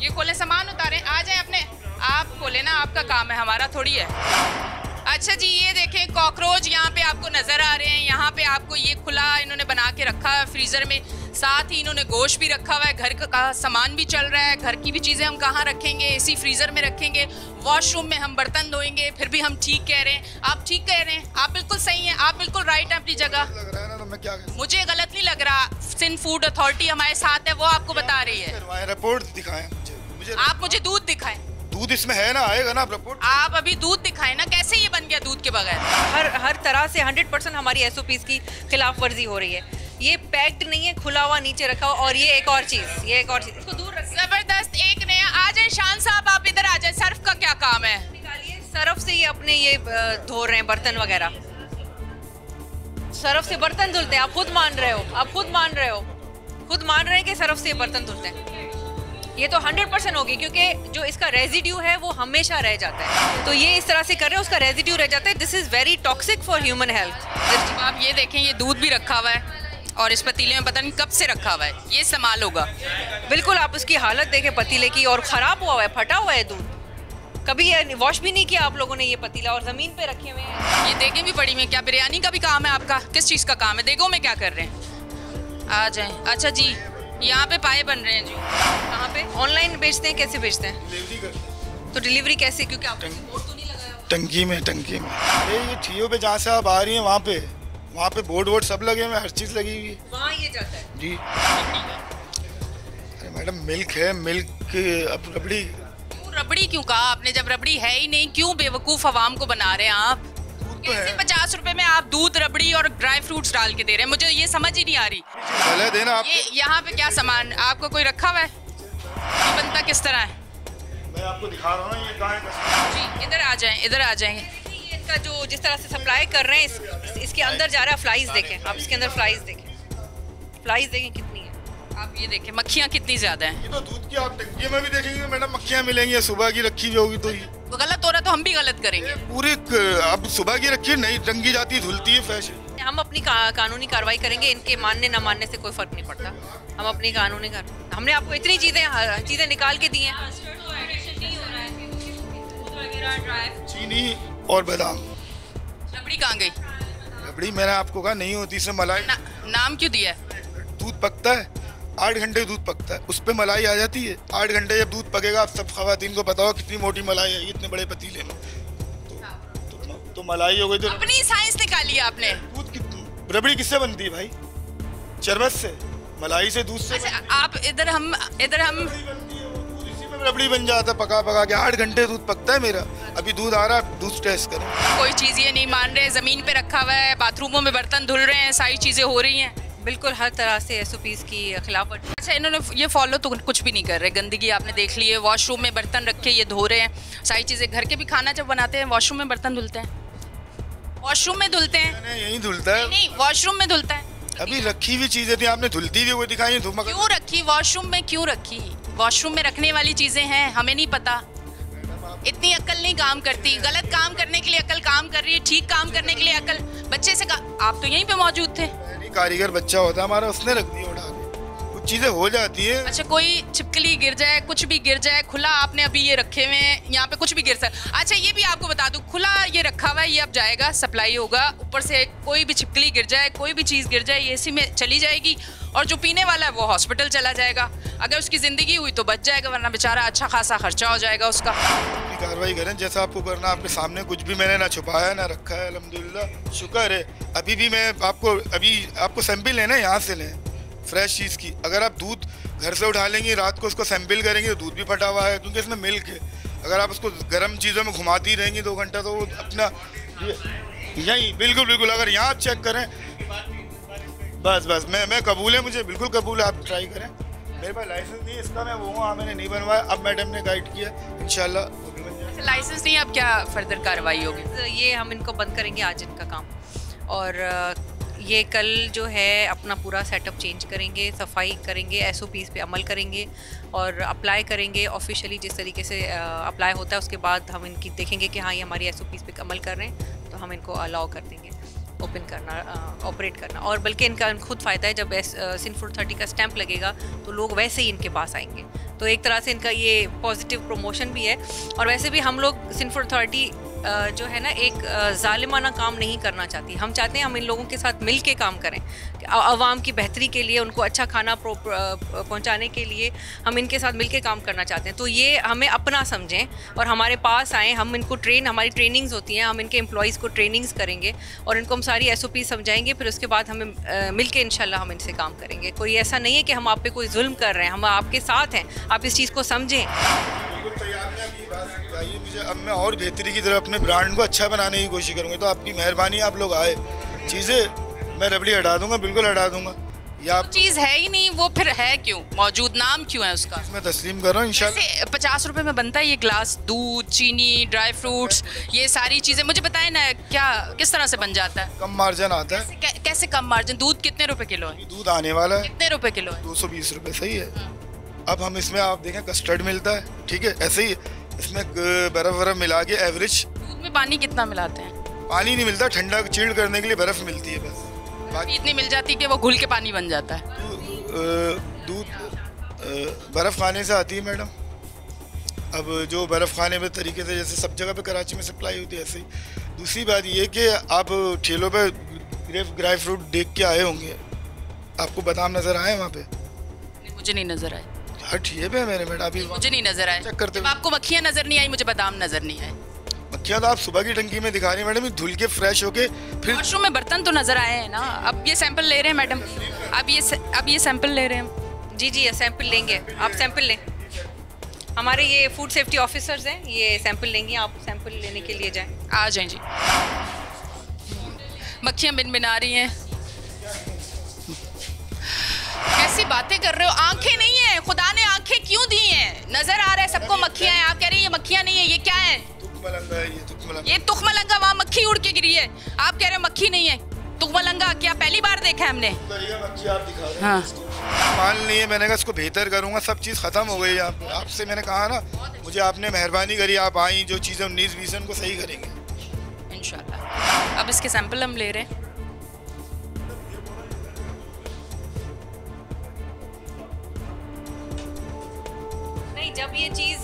ये खोले, सामान उतारें, आ जाए अपने। आप खोले ना, आपका काम है, हमारा थोड़ी है। अच्छा जी, ये देखें कॉकरोच यहाँ पे आपको नजर आ रहे हैं। यहाँ पे आपको ये खुला इन्होंने बना के रखा है फ्रीजर में, साथ ही इन्होंने गोश्त भी रखा हुआ है। घर का सामान भी चल रहा है, घर की भी चीजें हम कहाँ रखेंगे, इसी फ्रीजर में रखेंगे। वॉशरूम में हम बर्तन धोएंगे, फिर भी हम ठीक कह रहे हैं। आप ठीक कह रहे हैं, आप बिल्कुल सही हैं, आप बिल्कुल राइट हैं अपनी जगह। लग रहा है ना, तो मैं क्या करूं? मुझे गलत नहीं लग रहा। सिंध फूड अथॉरिटी हमारे साथ है, वो आपको बता रही है। रिपोर्ट दिखाएं मुझे। आप मुझे दूध दिखाएं। दूध इसमें है ना, आएगा ना रिपोर्ट। आप अभी दूध दिखाएं ना, कैसे ये बन गया दूध के बगैर? हर तरह से 100% हमारी SOPs की खिलाफ वर्जी हो रही है। ये पैक्ड नहीं है, खुला हुआ नीचे रखा हुआ। और ये एक और चीज, इसको दूर रख। जबरदस्त, एक नया। आ जाए शान साहब, आप इधर आ जाए। सर्फ का क्या काम है? निकालिए, सर्फ से ये अपने ये धो रहे हैं बर्तन वगैरह। सर्फ से बर्तन धुलते हैं, आप खुद मान रहे हो, खुद मान रहे हैं कि सर्फ से बर्तन धुलते हैं। ये तो 100% होगी, क्योंकि जो इसका रेजिड्यू है वो हमेशा रह जाता है। तो ये इस तरह से कर रहे हैं, उसका रेजिड्यू रह जाता है। This is very toxic for human health. आप ये देखें, ये दूध भी रखा हुआ है और इस पतीले में पता नहीं कब से रखा हुआ है। ये इस्तेमाल होगा। बिल्कुल, आप उसकी हालत देखें पतीले की, और खराब हुआ है, फटा हुआ है दूध। कभी ये वॉश भी नहीं किया आप लोगों ने ये पतीला, और जमीन पे रखे हुए हैं। ये देखें भी पड़ी में। क्या बिरयानी का भी काम है आपका? किस चीज़ का काम है? देखो में क्या कर रहे हैं। आ जाए। अच्छा जी, यहाँ पे पाए बन रहे हैं जी। कहाँ पे? ऑनलाइन बेचते हैं? कैसे बेचते हैं? डिलीवरी करते हैं। तो डिलीवरी कैसे? क्योंकि आपने बोर्ड तो नहीं लगाया। टंकी में ये ठियो पे जहाँ से आप आ रही हैं वहाँ पे बोर्ड वोर्ड सब लगे हुए हैं, हर चीज़ लगी हुई है। वहाँ ये जाता है जी। अरे मैडम, मिल्क है, मिल्क। अब रबड़ी। रबड़ी क्यों कहा आपने, जब रबड़ी है ही नहीं? क्यों बेवकूफ़ आवाम को बना रहे हैं आप? कैसे 50 रुपए में आप दूध, रबड़ी और ड्राई फ्रूट्स डाल के दे रहे हैं? मुझे ये समझ ही नहीं आ रही। गलत है ना आप। ये यहाँ पे क्या सामान आपको कोई रखा हुआ है? ये बनता किस तरह है? मैं आपको दिखा रहा हूँ ना, ये कहाँ है जी, इधर आ जाएं, इधर आ जाएं। ये इनका जो जिस तरह से सप्लाई कर रहे हैं, इसके अंदर जा रहा है। फ्लाइज देखें आप, इसके अंदर फ्लाइज देखें कितनी है। आप ये देखें, मक्खियाँ कितनी ज्यादा हैं। ये तो दूध की आप टंकी में भी देखेंगे मैडम, मक्खियाँ मिलेंगी। सुबह की रखी हुई होगी तो ये गलत हो रहा है, तो हम भी गलत करेंगे। पूरी अब सुबह की रखी है, नहीं टंकी जाती धुलती है फ्रेश। हम अपनी कानूनी कार्रवाई करेंगे, इनके मानने न मानने से कोई फर्क नहीं पड़ता। हम अपनी कानूनी हमने आपको इतनी चीजें निकाल के दी हैं। चीनी और बादाम। रबड़ी कहाँ गई? रबड़ी मैंने आपको कहा नहीं होती, इसमें मलाई। नाम क्यों दिया है? दूध पकता है, 8 घंटे दूध पकता है, उस पे मलाई आ जाती है। 8 घंटे जब दूध पकेगा, आप सब खवातीन को पता हो कितनी मोटी मलाई है इतने बड़े पतीले में। तो मलाई हो गई। तो अपनी साइंस निकाली है आपने। दूध रबड़ी किससे बनती है भाई? शरबत से, मलाई से, दूध से। अच्छा, आप इधर हम इसी में रबड़ी बन जाता है, पका के। 8 घंटे दूध पकता है मेरा। अभी दूध आ रहा है, दूध टेस्ट करें। कोई चीज़ ये नहीं मान रहे, जमीन पे रखा हुआ है, बाथरूमों में बर्तन धुल रहे हैं, सारी चीजें हो रही हैं। बिल्कुल हर तरह से SOPs की खिलाफ। अच्छा, इन्होंने ये फॉलो तो कुछ भी नहीं कर रहे। गंदगी आपने देख ली है, वॉशरूम में बर्तन रखे ये धो रहे हैं, सारी चीज़ें। घर के भी खाना जब बनाते हैं वॉशरूम में बर्तन धुलते हैं, वॉशरूम में धुलते हैं। यही धुलता है। नहीं, वॉशरूम में धुलता है। अभी रखी हुई चीजें थी, आपने धुलती हुई वो दिखाई। क्यों रखी वॉशरूम में? क्यों रखी? वॉशरूम में रखने वाली चीजें हैं, हमें नहीं पता। इतनी अक्ल नहीं काम करती। गलत काम करने के लिए अक्ल काम कर रही है, ठीक काम करने के लिए अक्ल। बच्चे से आप तो यहीं पे मौजूद थे। कारीगर बच्चा होता है हमारा, उसने रख दिया उठा के। कुछ चीजें हो जाती है। अच्छा, कोई छिपकली गिर जाए, कुछ भी गिर जाए, खुला आपने अभी ये रखे हुए हैं, यहाँ पे कुछ भी गिर सकता। अच्छा, ये भी आपको बता दूं, खुला ये रखा हुआ है, ये अब जाएगा, सप्लाई होगा। ऊपर से कोई भी छिपकली गिर जाए, कोई भी चीज़ गिर जाए, ये इसी में चली जाएगी। और जो पीने वाला है वो हॉस्पिटल चला जाएगा। अगर उसकी ज़िंदगी हुई तो बच जाएगा, वरना बेचारा अच्छा खासा खर्चा हो जाएगा उसका। कार्रवाई करें जैसा आपको करना। आपके सामने कुछ भी मैंने ना छुपाया ना रखा है, अल्हम्दुलिल्लाह, शुक्र है। अभी भी मैं आपको सैंपल लेना है, यहाँ से लें फ्रेश चीज़ की। अगर आप दूध घर से उठा लेंगे, रात को उसको सैंपल करेंगे तो दूध भी फटा हुआ है, क्योंकि इसमें मिल्क है। अगर आप उसको गर्म चीज़ों में घुमाती रहेंगी 2 घंटा, तो वो अपना यही बिल्कुल अगर यहाँ आप चेक करें, बस मैं कबूल है, मुझे बिल्कुल कबूल है। आप ट्राई करें। मेरे पास लाइसेंस नहीं है इसका, मैं वो हूँ, मैंने नहीं बनवाया। अब मैडम ने गाइड किया, इंशाल्लाह वो भी बन जाएगा। लाइसेंस नहीं, अब क्या फर्दर कार्रवाई होगी? ये हम इनको बंद करेंगे आज इनका काम, और ये कल जो है अपना पूरा सेटअप चेंज करेंगे, सफाई करेंगे, SOPs पे अमल करेंगे और अप्लाई करेंगे ऑफिशियली। जिस तरीके से अप्लाई होता है उसके बाद हम इनकी देखेंगे कि हाँ ये हमारी SOPs पे अमल कर रहे हैं, तो हम इनको अलाउ कर देंगे ओपन करना, ऑपरेट करना। और बल्कि इनका खुद फ़ायदा है, जब सिंध फूड 30 का स्टैंप लगेगा तो लोग वैसे ही इनके पास आएंगे। तो एक तरह से इनका ये पॉजिटिव प्रमोशन भी है। और वैसे भी हम लोग सिंहपुर अथॉरिटी जो है ना एक जालिमाना काम नहीं करना चाहती। हम चाहते हैं हम इन लोगों के साथ मिल के काम करें, आवाम की बेहतरी के लिए, उनको अच्छा खाना पहुंचाने के लिए हम इनके साथ मिल के काम करना चाहते हैं। तो ये हमें अपना समझें और हमारे पास आएँ, हम इनको हमारी ट्रेनिंग्स होती हैं, हम इनके एम्प्लॉयज़ को ट्रेनिंग्स करेंगे और इनको हम सारी SOP समझाएंगे। फिर उसके बाद हमें मिल के इंशाल्लाह हम इनसे काम करेंगे। कोई ऐसा नहीं है कि हम आप पे कोई जुल्म कर रहे हैं, हम आपके साथ हैं, आप इस चीज़ को समझें। मुझे अब मैं और बेहतरी की तरफ अपने ब्रांड को अच्छा बनाने की कोशिश करूँगा। तो आपकी मेहरबानी, आप लोग आए, चीज़ें मैं रबड़ी हटा दूंगा, बिल्कुल हटा दूंगा। या आप चीज़ है ही नहीं, वो फिर है क्यों मौजूद, नाम क्यों है उसका? मैं तस्लीम कर रहा हूँ इंशाल्लाह। 50 रुपए में बनता है ये ग्लास, दूध, चीनी, ड्राई फ्रूट्स, ये सारी चीज़ें मुझे बताएं ना, क्या किस तरह से बन जाता है? कम मार्जिन आता है। कैसे कम मार्जिन? दूध कितने रुपए किलो है? दूध आने वाला है कितने रुपए किलो है? 220 रुपये, सही है। अब हम इसमें आप देखें कस्टर्ड मिलता है, ठीक है, ऐसे ही इसमें बर्फ़ वरफ मिला के एवरेज। दूध में पानी कितना मिलाते हैं? पानी नहीं मिलता, ठंडा चिल्ड करने के लिए बर्फ़ मिलती है बस। बाकी इतनी मिल जाती है कि वो घुल के पानी बन जाता है। दूध बर्फ़ खाने से आती है मैडम। अब जो बर्फ़ खाने में तरीके से जैसे सब जगह पे कराची में सप्लाई होती है, ऐसे ही। दूसरी बात ये कि आप ठेलों पे ड्राई फ्रूट देख के आए होंगे, आपको बादाम नज़र आए वहाँ पे? नहीं, मुझे नहीं नज़र आए। हर ठिए पे है मेरे मैडम, अभी मुझे नहीं नज़र आए। चेक करते जब आपको मक्खियाँ नज़र नहीं आई, मुझे बादाम नज़र नहीं आए। मक्खियाँ तो आप सुबह की टंकी में दिखा रही हैं मैडम, धुल के फ्रेश होके फिर वॉशरूम में बर्तन तो नज़र आए हैं ना। अब ये सैंपल ले रहे हैं मैडम, अब ये सैंपल ले रहे हैं। जी जी, सैंपल लेंगे, आप सैंपल लें। हमारे ये फूड सेफ्टी ऑफिसर्स हैं, ये सैंपल लेंगे, आप सैंपल लेने के लिए जाएं। आ जाएं जी। मक्खियाँ बिन-बिना रही हैं। कैसी बातें कर रहे हो? आंखें नहीं है, खुदा ने आंखें क्यों दी हैं? नजर आ रहा है सबको मक्खियाँ हैं, आप कह रही हैं ये मक्खियाँ नहीं है, ये क्या है? ये तुखमलंगा, वहाँ मक्खी उड़ के गिरी है, आप कह रहे हो मक्खी नहीं है। तुखमलंगा क्या पहली बार देखा है हमने? हाँ। मान लिए मैंने कहा इसको बेहतर करूँगा, सब चीज़ ख़त्म हो गई। आपसे मैंने कहा ना, मुझे आपने मेहरबानी करी, आप आई, जो चीज़ें 19-20 उनको सही करेंगे इंशाल्लाह। अब इसके सैंपल हम ले रहे हैं। जब ये चीज़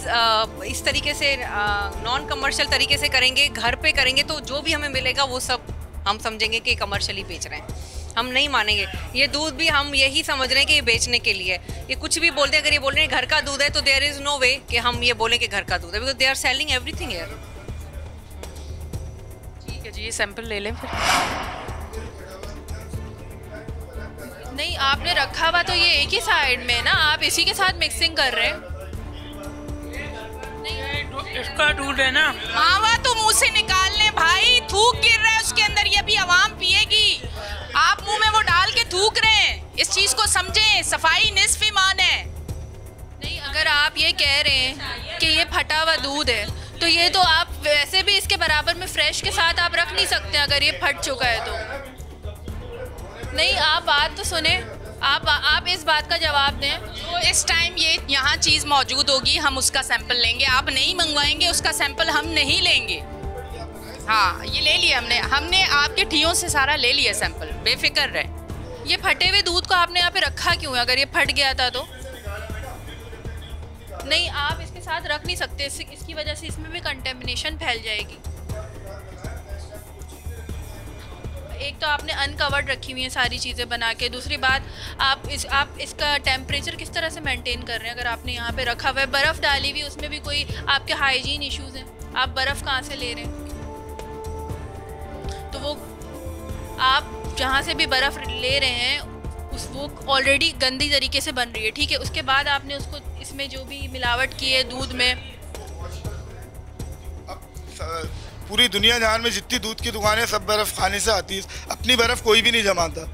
इस तरीके से नॉन कमर्शियल तरीके से करेंगे, घर पे करेंगे, तो जो भी हमें मिलेगा वो सब हम समझेंगे कि कमर्शियली बेच रहे हैं, हम नहीं मानेंगे। ये दूध भी हम यही समझ रहे हैं कि ये बेचने के लिए, ये कुछ भी बोलते हैं। अगर ये बोल रहे हैं घर का दूध है तो देयर इज़ नो वे कि हम ये बोलें कि घर का दूध है, because they are selling everything here. ठीक है जी, ये सैंपल ले लें फिर। नहीं, आपने रखा हुआ तो ये एक ही साइड में ना, आप इसी के साथ मिक्सिंग कर रहे हैं। इसका दूध है ना, मावा तो मुंह से निकाल ले भाई, थूक गिर रहा है उसके अंदर, ये भी आवाम पिएगी। आप मुंह में वो डाल के थूक रहे हैं, इस चीज को समझें, सफाई निस्फ ईमान है। नहीं, अगर आप ये कह रहे हैं कि ये फटा हुआ दूध है, तो ये तो आप वैसे भी इसके बराबर में फ्रेश के साथ आप रख नहीं सकते अगर ये फट चुका है तो। नहीं, आप बात तो सुने, आप इस बात का जवाब दें। तो इस टाइम ये यहाँ चीज़ मौजूद होगी, हम उसका सैंपल लेंगे। आप नहीं मंगवाएंगे उसका सैंपल, हम नहीं लेंगे। हाँ, ये ले लिया हमने आपके ठियों से सारा ले लिया सैंपल, बेफिक्र रहे। ये फटे हुए दूध को आपने यहाँ पे रखा क्यों है? अगर ये फट गया था तो नहीं, आप इसके साथ रख नहीं सकते, इसकी वजह से इसमें भी कंटेमिनेशन फैल जाएगी। एक तो आपने अनकवर्ड रखी हुई है सारी चीज़ें बना के, दूसरी बात आप इसका टेम्परेचर किस तरह से मेंटेन कर रहे हैं? अगर आपने यहाँ पे रखा हुआ है, बर्फ़ डाली हुई, उसमें भी कोई आपके हाइजीन इश्यूज़ हैं, आप बर्फ़ कहाँ से ले रहे हैं? तो वो आप जहाँ से भी बर्फ़ ले रहे हैं वो ऑलरेडी गंदी तरीके से बन रही है, ठीक है। उसके बाद आपने उसको इसमें जो भी मिलावट की है दूध में, पूरी दुनिया जहान में जितनी दूध की दुकानें सब बर्फ़ खाने से आती है, अपनी बर्फ़ कोई भी नहीं जमाता।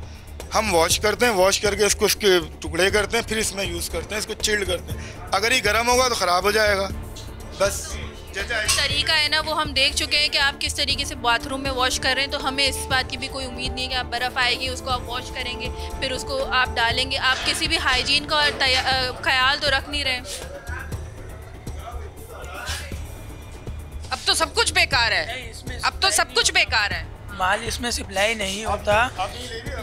हम वॉश करते हैं, वॉश करके इसको उसके टुकड़े करते हैं, फिर इसमें यूज़ करते हैं, इसको चिल्ड करते हैं। अगर ये गर्म होगा तो ख़राब हो जाएगा। बस तरीका है ना, वो हम देख चुके हैं कि आप किस तरीके से बाथरूम में वॉश कर रहे हैं, तो हमें इस बात की भी कोई उम्मीद नहीं है कि आप बर्फ़ आएगी उसको आप वॉश करेंगे फिर उसको आप डालेंगे। आप किसी भी हाइजीन का ख्याल तो रख नहीं रहे। अब तो सब कुछ बेकार है, अब तो सब कुछ बेकार है। माल इसमें सप्लाई नहीं होता,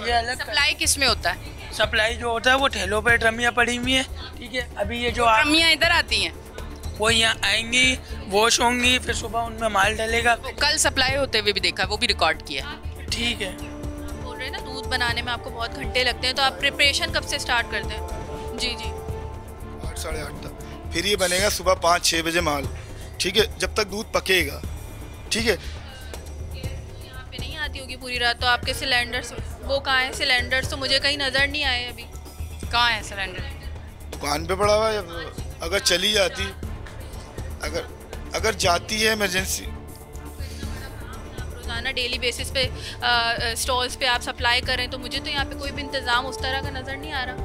ये अलग। सप्लाई किस में होता है? सप्लाई जो होता है वो ठेलों पे ड्रमियाँ पड़ी हुई है, ठीक है। अभी ये जो आप ट्रमियाँ इधर आती हैं, वो यहाँ आएंगी, वॉश होंगी, फिर सुबह उनमें माल डलेगा। कल सप्लाई होते हुए भी देखा, वो भी रिकॉर्ड किया। ठीक है। बोल रहे हैं ना दूध बनाने में आपको बहुत घंटे लगते हैं, तो आप प्रिपरेशन कब से स्टार्ट करते हैं? जी जी 8 साढ़े 8 तक, फिर ये बनेगा सुबह 5-6 बजे माल, ठीक है, जब तक दूध पकेगा, ठीक है। यहाँ पे नहीं आती होगी पूरी रात, तो आपके सिलेंडर्स वो कहाँ हैं? सिलेंडर्स तो मुझे कहीं नज़र नहीं आए अभी। कहाँ है सिलेंडर? दुकान पे पड़ा हुआ है, अगर चली जाती, अगर जाती है इमरजेंसी। आप रोज़ाना डेली बेसिस पे स्टॉल्स पे आप सप्लाई करें, तो मुझे तो यहाँ पे कोई भी इंतज़ाम उस तरह का नज़र नहीं आ रहा।